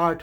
8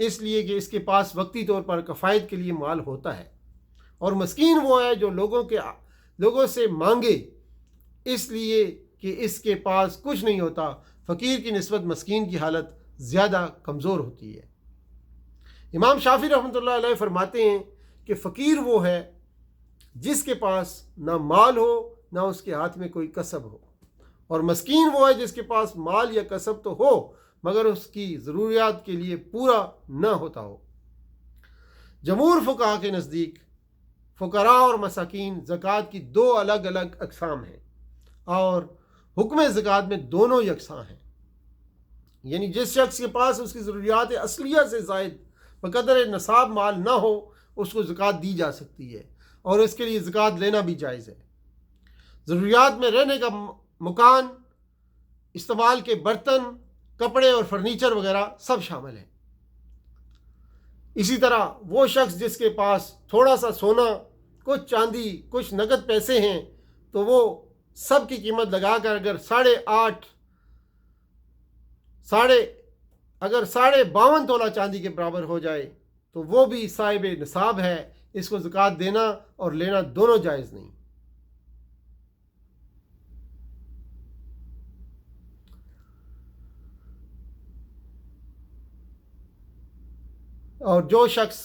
اس لیے کہ اس کے پاس وقتی طور پر کفایت کے لیے مال ہوتا ہے، اور مسکین وہ ہے جو لوگوں سے مانگے اس لیے کہ اس کے پاس کچھ نہیں ہوتا۔ فقیر کی نسبت مسکین کی حالت زیادہ کمزور ہوتی ہے۔ امام شافعی رحمۃ اللہ علیہ فرماتے ہیں کہ فقیر وہ ہے جس کے پاس نہ مال ہو نہ اس کے ہاتھ میں کوئی کسب ہو، اور مسکین وہ ہے جس کے پاس مال یا کسب تو ہو مگر اس کی ضروریات کے لیے پورا نہ ہوتا ہو۔ جمہور فقہا کے نزدیک فقراء اور مساکین زکوٰۃ کی دو الگ الگ اقسام ہیں، اور حکم زکوٰۃ میں دونوں یکساں ہیں۔ یعنی جس شخص کے پاس اس کی ضروریات اصلیہ سے زائد بقدر نصاب مال نہ ہو اس کو زکوٰۃ دی جا سکتی ہے، اور اس کے لیے زکوٰۃ لینا بھی جائز ہے۔ ضروریات میں رہنے کا مکان، استعمال کے برتن، کپڑے اور فرنیچر وغیرہ سب شامل ہیں۔ اسی طرح وہ شخص جس کے پاس تھوڑا سا سونا، کچھ چاندی، کچھ نقد پیسے ہیں تو وہ سب کی قیمت لگا کر اگر 52.5 تولہ چاندی کے برابر ہو جائے تو وہ بھی صاحب نصاب ہے، اس کو زکوٰۃ دینا اور لینا دونوں جائز نہیں۔ اور جو شخص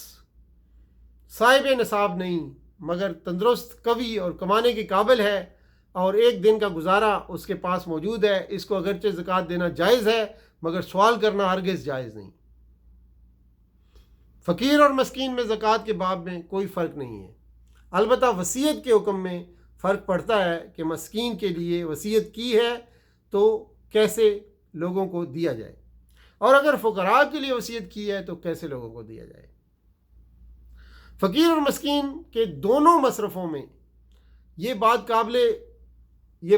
صاحب نصاب نہیں مگر تندرست، قوی اور کمانے کے قابل ہے اور ایک دن کا گزارا اس کے پاس موجود ہے، اس کو اگرچہ زکوٰۃ دینا جائز ہے مگر سوال کرنا ہرگز جائز نہیں۔ فقیر اور مسکین میں زکوٰۃ کے باب میں کوئی فرق نہیں ہے، البتہ وصیت کے حکم میں فرق پڑتا ہے کہ مسکین کے لیے وصیت کی ہے تو کیسے لوگوں کو دیا جائے، اور اگر فقراء کے لیے وصیت کی ہے تو کیسے لوگوں کو دیا جائے۔ فقیر اور مسکین کے دونوں مصرفوں میں یہ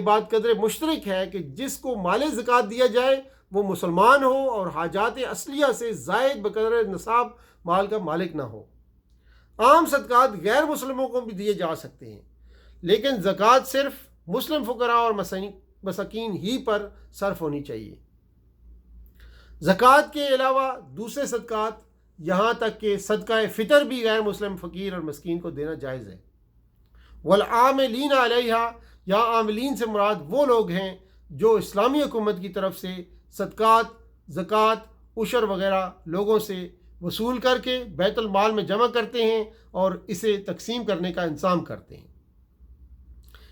بات قدر مشترک ہے کہ جس کو مال زکوٰۃ دیا جائے وہ مسلمان ہو اور حاجات اصلیہ سے زائد بقدر نصاب مال کا مالک نہ ہو۔ عام صدقات غیر مسلموں کو بھی دیے جا سکتے ہیں، لیکن زکوٰۃ صرف مسلم فقراء اور مساکین ہی پر صرف ہونی چاہیے۔ زکوٰۃ کے علاوہ دوسرے صدقات یہاں تک کہ صدقہ فطر بھی غیر مسلم فقیر اور مسکین کو دینا جائز ہے۔ والعاملین علیہا، یہاں عاملین سے مراد وہ لوگ ہیں جو اسلامی حکومت کی طرف سے صدقات، زکوٰۃ، عشر وغیرہ لوگوں سے وصول کر کے بیت المال میں جمع کرتے ہیں اور اسے تقسیم کرنے کا انتظام کرتے ہیں۔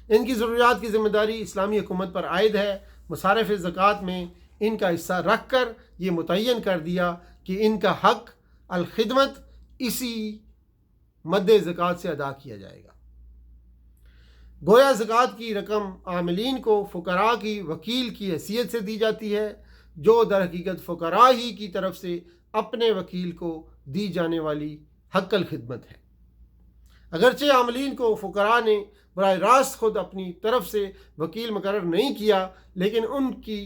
ان کی ضروریات کی ذمہ داری اسلامی حکومت پر عائد ہے۔ مصارف زکوٰۃ میں ان کا حصہ رکھ کر یہ متعین کر دیا کہ ان کا حق الخدمت اسی مد زکوٰۃ سے ادا کیا جائے گا۔ گویا زکوٰۃ کی رقم عاملین کو فقراء کی وکیل کی حیثیت سے دی جاتی ہے، جو در حقیقت فقراء ہی کی طرف سے اپنے وکیل کو دی جانے والی حق الخدمت ہے۔ اگرچہ عاملین کو فقراء نے براہ راست خود اپنی طرف سے وکیل مقرر نہیں کیا، لیکن ان کی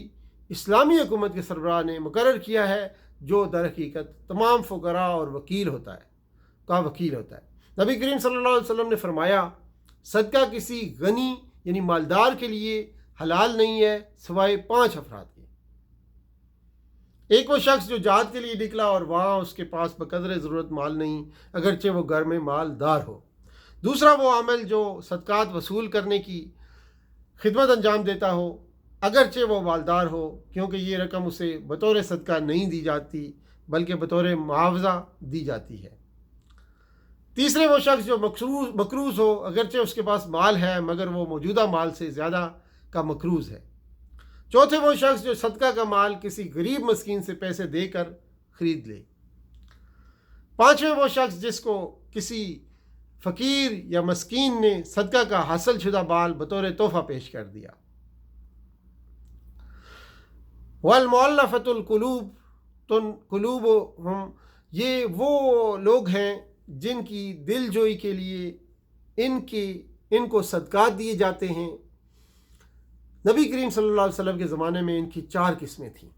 اسلامی حکومت کے سربراہ نے مقرر کیا ہے، جو در حقیقت تمام فقراء اور وکیل ہوتا ہے۔ نبی کریم صلی اللہ علیہ وسلم نے فرمایا، صدقہ کسی غنی یعنی مالدار کے لیے حلال نہیں ہے سوائے 5 افراد کے۔ ایک وہ شخص جو جہاد کے لیے نکلا اور وہاں اس کے پاس بقدر ضرورت مال نہیں، اگرچہ وہ گھر میں مالدار ہو۔ دوسرا وہ عامل جو صدقات وصول کرنے کی خدمت انجام دیتا ہو، اگرچہ وہ مالدار ہو، کیونکہ یہ رقم اسے بطور صدقہ نہیں دی جاتی بلکہ بطور معاوضہ دی جاتی ہے۔ تیسرے وہ شخص جو مقروض ہو، اگرچہ اس کے پاس مال ہے مگر وہ موجودہ مال سے زیادہ کا مقروض ہے۔ چوتھے وہ شخص جو صدقہ کا مال کسی غریب مسکین سے پیسے دے کر خرید لے۔ پانچویں وہ شخص جس کو کسی فقیر یا مسکین نے صدقہ کا حاصل شدہ مال بطور تحفہ پیش کر دیا۔ والمؤلفۃ قلوبہم، یہ وہ لوگ ہیں جن کی دل جوئی کے لیے ان کو صدقات دیے جاتے ہیں۔ نبی کریم صلی اللہ علیہ وسلم کے زمانے میں ان کی 4 قسمیں تھیں۔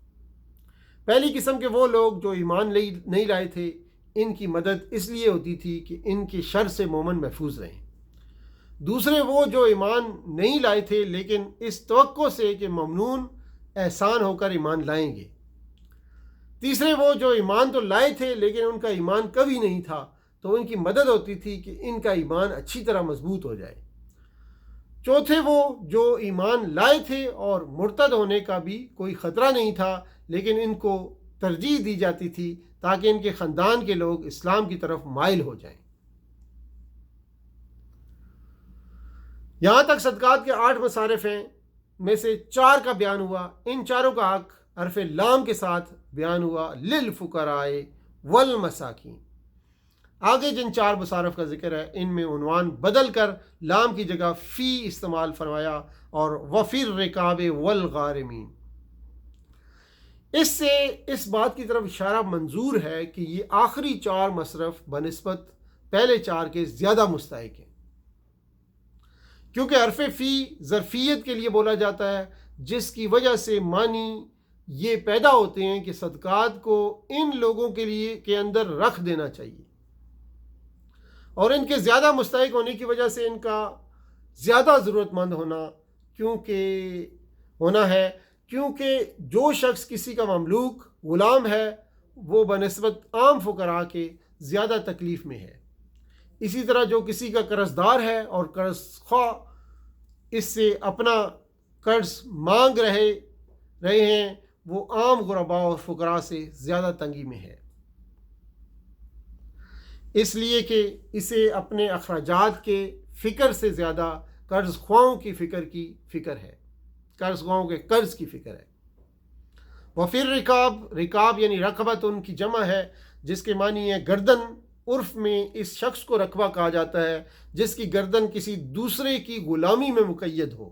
پہلی قسم کے وہ لوگ جو ایمان نہیں لائے تھے، ان کی مدد اس لیے ہوتی تھی کہ ان کی شر سے مومن محفوظ رہیں۔ دوسرے وہ جو ایمان نہیں لائے تھے لیکن اس توقع سے کہ ممنون احسان ہو کر ایمان لائیں گے۔ تیسرے وہ جو ایمان تو لائے تھے لیکن ان کا ایمان کبھی نہیں تھا، تو ان کی مدد ہوتی تھی کہ ان کا ایمان اچھی طرح مضبوط ہو جائے۔ چوتھے وہ جو ایمان لائے تھے اور مرتد ہونے کا بھی کوئی خطرہ نہیں تھا، لیکن ان کو ترجیح دی جاتی تھی تاکہ ان کے خاندان کے لوگ اسلام کی طرف مائل ہو جائیں۔ یہاں تک صدقات کے 8 مصارف ہیں، میں سے 4 کا بیان ہوا۔ ان چاروں کا حق حرف لام کے ساتھ بیان ہوا، للفقراء والمساکین۔ آگے جن 4 مصارف کا ذکر ہے ان میں عنوان بدل کر لام کی جگہ فی استعمال فرمایا، اور وفی الرکاب والغارمین۔ اس سے اس بات کی طرف اشارہ منظور ہے کہ یہ آخری 4 مصرف بنسبت پہلے 4 کے زیادہ مستحق ہیں، کیونکہ حرف فی ظرفیت کے لیے بولا جاتا ہے، جس کی وجہ سے معنی یہ پیدا ہوتے ہیں کہ صدقات کو ان لوگوں کے لیے کے اندر رکھ دینا چاہیے، اور ان کے زیادہ مستحق ہونے کی وجہ سے ان کا زیادہ ضرورت مند ہونا ہے، کیونکہ جو شخص کسی کا مملوک غلام ہے وہ بنسبت عام فقراء کے زیادہ تکلیف میں ہے۔ اسی طرح جو کسی کا قرض دار ہے اور قرض خواہ اس سے اپنا قرض مانگ رہے ہیں، وہ عام غرباء اور فقراء سے زیادہ تنگی میں ہے، اس لیے کہ اسے اپنے اخراجات کے فکر سے زیادہ قرض خواہوں کی فکر ہے، قرض خواہوں کے قرض کی فکر ہے۔ وفی الرکاب، رکاب یعنی رقبت ان کی جمع ہے، جس کے معنی ہے گردن۔ عرف میں اس شخص کو رقبہ کہا جاتا ہے جس کی گردن کسی دوسرے کی غلامی میں مقید ہو۔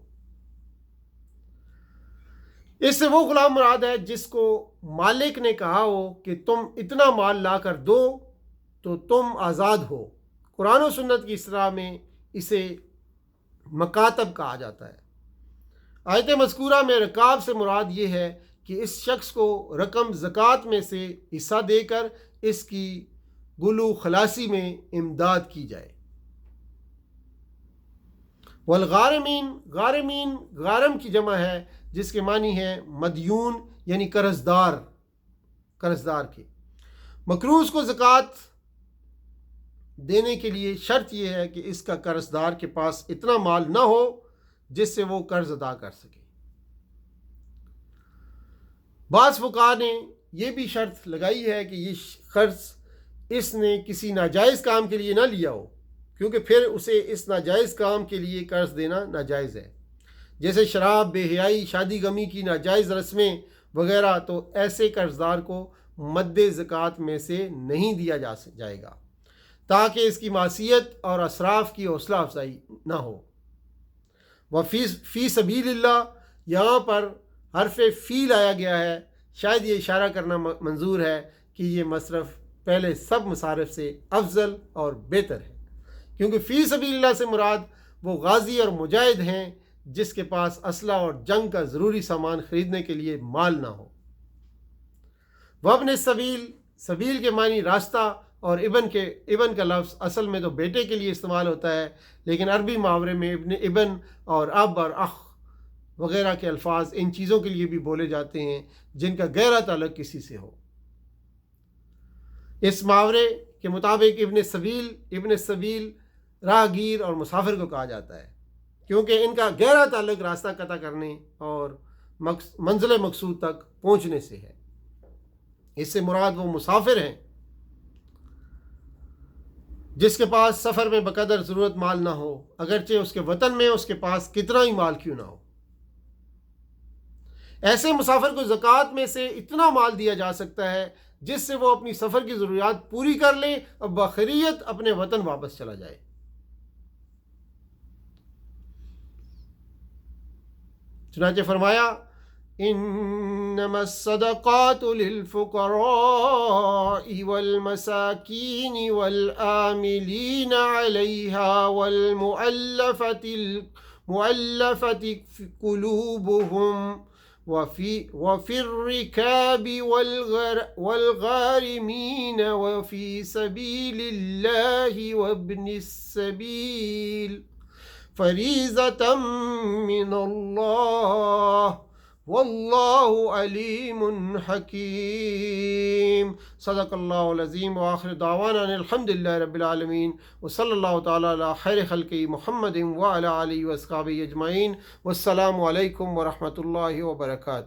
اس سے وہ غلام مراد ہے جس کو مالک نے کہا ہو کہ تم اتنا مال لا کر دو تو تم آزاد ہو۔ قرآن و سنت کی اصطلاح میں اسے مکاتب کہا جاتا ہے۔ آیت مذکورہ میں رکاب سے مراد یہ ہے کہ اس شخص کو رقم زکوٰۃ میں سے حصہ دے کر اس کی گلو خلاصی میں امداد کی جائے۔ والغارمین، غارمین غارم کی جمع ہے جس کے معنی ہے مدیون یعنی قرضدار کے۔ مقروض کو زکوٰۃ دینے کے لیے شرط یہ ہے کہ اس کا قرض دار کے پاس اتنا مال نہ ہو جس سے وہ قرض ادا کر سکے۔ بعض فقہاء نے یہ بھی شرط لگائی ہے کہ یہ قرض اس نے کسی ناجائز کام کے لیے نہ لیا ہو، کیونکہ پھر اسے اس ناجائز کام کے لیے قرض دینا ناجائز ہے، جیسے شراب، بے حیائی، شادی غمی کی ناجائز رسمیں وغیرہ، تو ایسے قرض دار کو مد زکوٰۃ میں سے نہیں دیا جائے گا تاکہ اس کی معصیت اور اسراف کی حوصلہ افزائی نہ ہو۔ فی سبیل اللہ، یہاں پر حرف فی لایا گیا ہے، شاید یہ اشارہ کرنا منظور ہے کہ یہ مصرف پہلے سب مصارف سے افضل اور بہتر ہے، کیونکہ فی سبیل اللہ سے مراد وہ غازی اور مجاہد ہیں جس کے پاس اسلحہ اور جنگ کا ضروری سامان خریدنے کے لیے مال نہ ہو۔ وابن السبیل، سبیل کے معنی راستہ، اور ابن کا لفظ اصل میں تو بیٹے کے لیے استعمال ہوتا ہے، لیکن عربی محاورے میں ابن اور اب اور اخ وغیرہ کے الفاظ ان چیزوں کے لیے بھی بولے جاتے ہیں جن کا گہرا تعلق کسی سے ہو۔ اس محاورے کے مطابق ابن السبیل راہگیر اور مسافر کو کہا جاتا ہے، کیونکہ ان کا گہرا تعلق راستہ قطع کرنے اور منزل مقصود تک پہنچنے سے ہے۔ اس سے مراد وہ مسافر ہیں جس کے پاس سفر میں بقدر ضرورت مال نہ ہو، اگرچہ اس کے وطن میں اس کے پاس کتنا ہی مال کیوں نہ ہو۔ ایسے مسافر کو زکوٰۃ میں سے اتنا مال دیا جا سکتا ہے جس سے وہ اپنی سفر کی ضروریات پوری کر لے اور بخیریت اپنے وطن واپس چلا جائے۔ چنانچہ فرمایا انما الصدقات للفقراء والمساکین والآملین علیہا والمؤلفة قلوبهم وفي الركاب والغارمين وفي سبيل الله وابن السبيل فریضة من اللہ واللہ علیم حکیم۔ صدق اللہ العظیم وآخر دعوانا ان الحمد للہ رب العالمین وصلی اللہ تعالی علی خیر خلقہ محمد وعلی آلہ واصحابہ اجمعین۔ والسلام علیکم ورحمۃ اللہ وبرکاتہ۔